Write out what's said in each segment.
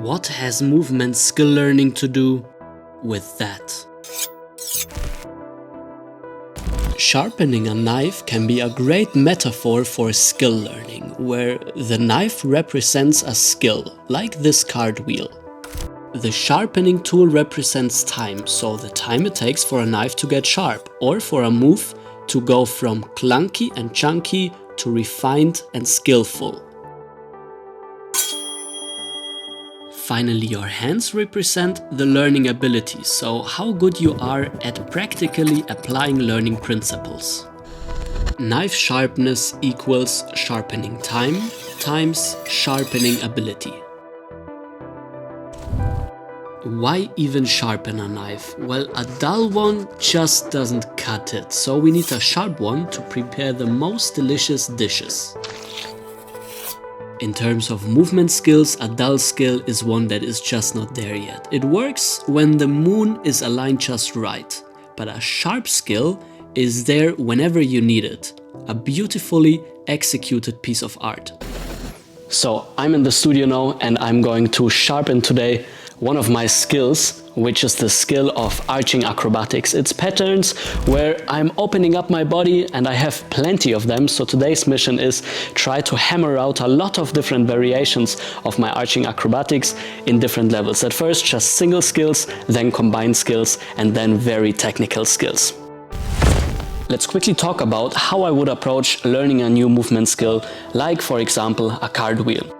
What has movement skill learning to do with that? Sharpening a knife can be a great metaphor for skill learning, where the knife represents a skill, like this card wheel. The sharpening tool represents time, so the time it takes for a knife to get sharp, or for a move to go from clunky and chunky to refined and skillful. Finally, your hands represent the learning ability, so how good you are at practically applying learning principles. Knife sharpness equals sharpening time times sharpening ability. Why even sharpen a knife? Well, a dull one just doesn't cut it, so we need a sharp one to prepare the most delicious dishes. In terms of movement skills, a dull skill is one that is just not there yet. It works when the moon is aligned just right, but a sharp skill is there whenever you need it. A beautifully executed piece of art. So I'm in the studio now and I'm going to sharpen today one of my skills, which is the skill of arching acrobatics. It's patterns where I'm opening up my body and I have plenty of them. So today's mission is try to hammer out a lot of different variations of my arching acrobatics in different levels. At first just single skills, then combined skills, and then very technical skills. Let's quickly talk about how I would approach learning a new movement skill, like for example a cartwheel.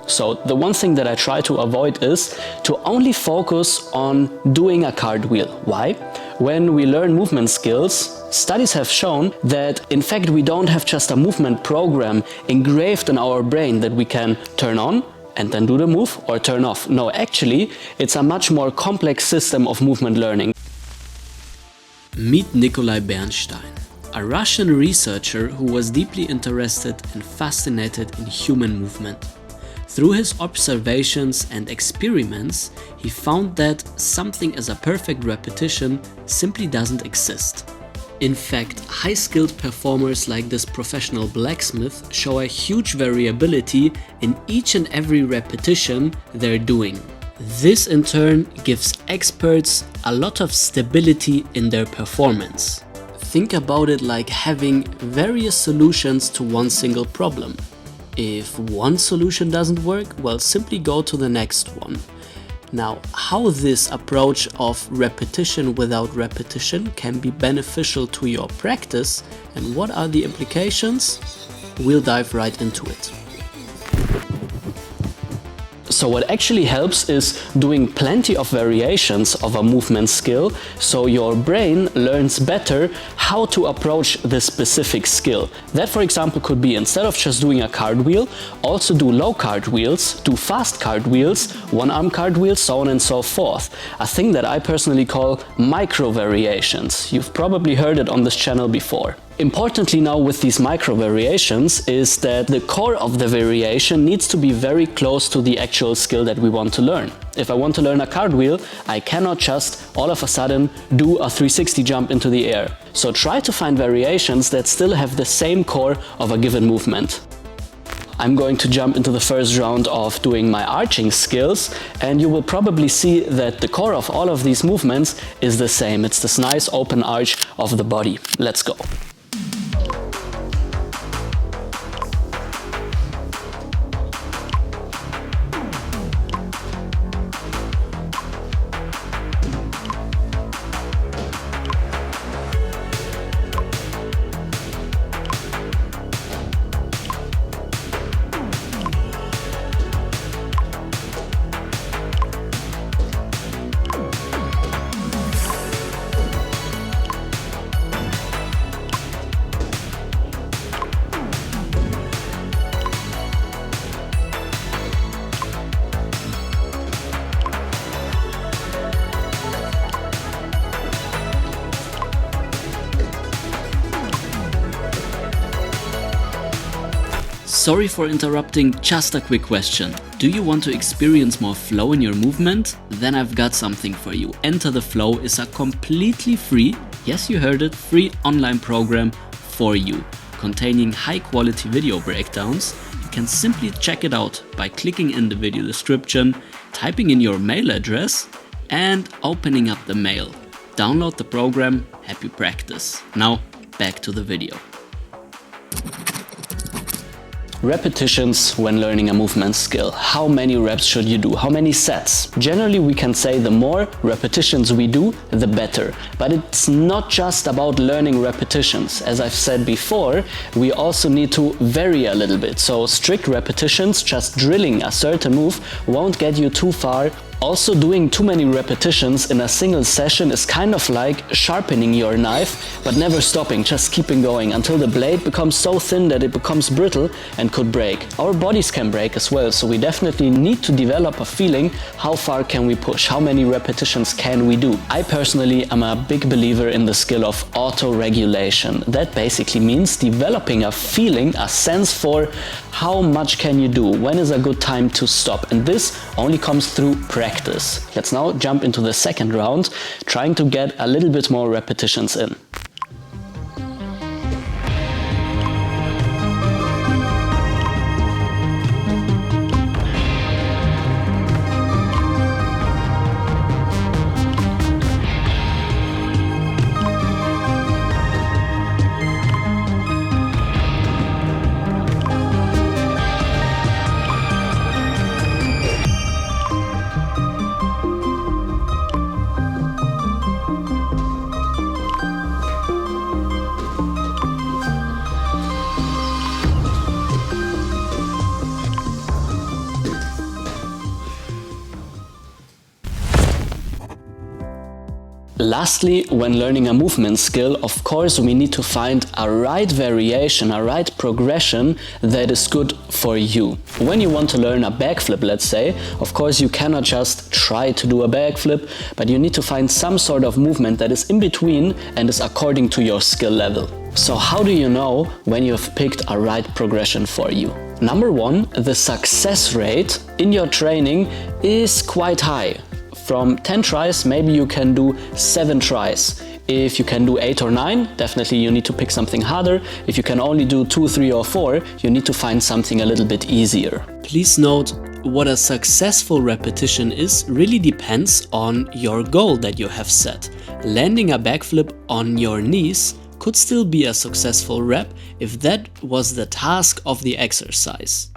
So the one thing that I try to avoid is to only focus on doing a cartwheel. Why? When we learn movement skills, studies have shown that in fact we don't have just a movement program engraved in our brain that we can turn on and then do the move or turn off. No, actually it's a much more complex system of movement learning. Meet Nikolai Bernstein, a Russian researcher who was deeply interested and fascinated in human movement. Through his observations and experiments, he found that something as a perfect repetition simply doesn't exist. In fact, high-skilled performers like this professional blacksmith show a huge variability in each and every repetition they're doing. This in turn gives experts a lot of stability in their performance. Think about it like having various solutions to one single problem. If one solution doesn't work, well, simply go to the next one. Now, how this approach of repetition without repetition can be beneficial to your practice and what are the implications, we'll dive right into it. So what actually helps is doing plenty of variations of a movement skill, so your brain learns better how to approach this specific skill. That, for example, could be instead of just doing a cartwheel, also do low cartwheels, do fast cartwheels, one-arm cartwheels, so on and so forth. A thing that I personally call micro variations. You've probably heard it on this channel before. Importantly now with these micro variations is that the core of the variation needs to be very close to the actual skill that we want to learn. If I want to learn a cartwheel, I cannot just all of a sudden do a 360 jump into the air. So try to find variations that still have the same core of a given movement. I'm going to jump into the first round of doing my arching skills, and you will probably see that the core of all of these movements is the same. It's this nice open arch of the body. Let's go. Sorry for interrupting, just a quick question. Do you want to experience more flow in your movement? Then I've got something for you. Enter the Flow is a completely free, yes you heard it, free online program for you, containing high quality video breakdowns, can simply check it out by clicking in the video description, typing in your mail address and opening up the mail. Download the program, happy practice. Now back to the video. Repetitions when learning a movement skill. How many reps should you do? How many sets? Generally, we can say the more repetitions we do, the better. But it's not just about learning repetitions. As I've said before, we also need to vary a little bit. So strict repetitions, just drilling a certain move, won't get you too far. Also, doing too many repetitions in a single session is kind of like sharpening your knife, but never stopping, just keeping going until the blade becomes so thin that it becomes brittle and could break. Our bodies can break as well, so we definitely need to develop a feeling, how far can we push, how many repetitions can we do. I personally am a big believer in the skill of auto-regulation. That basically means developing a feeling, a sense for how much can you do, when is a good time to stop, and this only comes through practice. Let's now jump into the second round, trying to get a little bit more repetitions in. Lastly, when learning a movement skill, of course, we need to find a right variation, a right progression that is good for you. When you want to learn a backflip, let's say, of course, you cannot just try to do a backflip, but you need to find some sort of movement that is in between and is according to your skill level. So how do you know when you have picked a right progression for you? Number one, the success rate in your training is quite high. From 10 tries, maybe you can do 7 tries. If you can do 8 or 9, definitely you need to pick something harder. If you can only do 2, 3 or 4, you need to find something a little bit easier. Please note, what a successful repetition is really depends on your goal that you have set. Landing a backflip on your knees could still be a successful rep if that was the task of the exercise.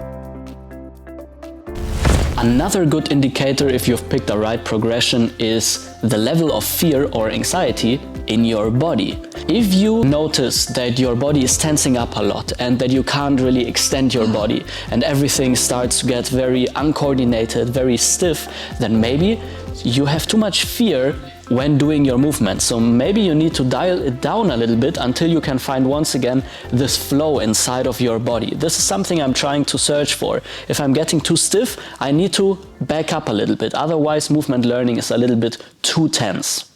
Another good indicator if you've picked the right progression is the level of fear or anxiety in your body. If you notice that your body is tensing up a lot and that you can't really extend your body and everything starts to get very uncoordinated, very stiff, then maybe you have too much fear when doing your movement. So maybe you need to dial it down a little bit until you can find once again this flow inside of your body. This is something I'm trying to search for. If I'm getting too stiff, I need to back up a little bit. Otherwise, movement learning is a little bit too tense.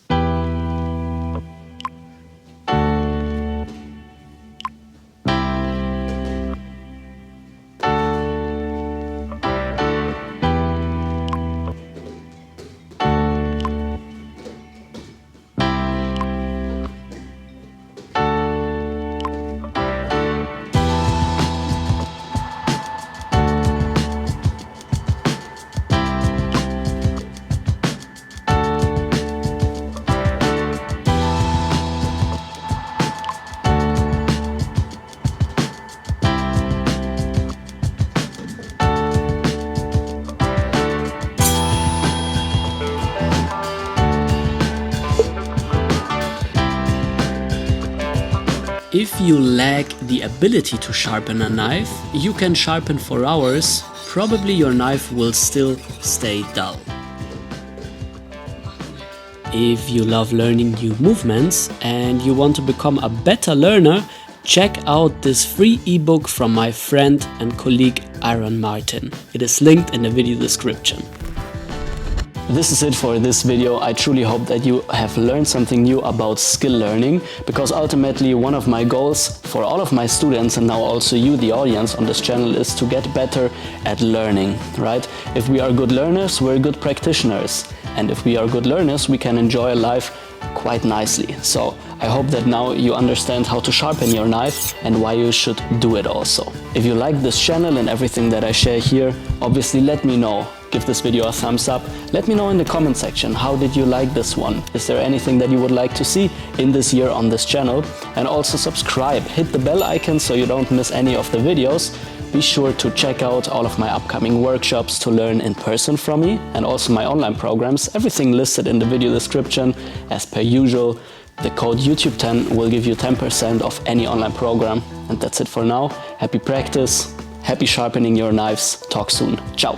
If you lack the ability to sharpen a knife, you can sharpen for hours, probably your knife will still stay dull. If you love learning new movements and you want to become a better learner, check out this free ebook from my friend and colleague Aaron Martin. It is linked in the video description. This is it for this video. I truly hope that you have learned something new about skill learning, because ultimately one of my goals for all of my students and now also you, the audience on this channel, is to get better at learning, right? If we are good learners, we're good practitioners. And if we are good learners, we can enjoy life quite nicely. So I hope that now you understand how to sharpen your knife and why you should do it also. If you like this channel and everything that I share here, obviously let me know. Give this video a thumbs up. Let me know in the comment section, how did you like this one? Is there anything that you would like to see in this year on this channel? And also subscribe, hit the bell icon so you don't miss any of the videos. Be sure to check out all of my upcoming workshops to learn in person from me, and also my online programs, everything listed in the video description. As per usual, the code YouTube10 will give you 10% off any online program. And that's it for now. Happy practice, happy sharpening your knives. Talk soon. Ciao.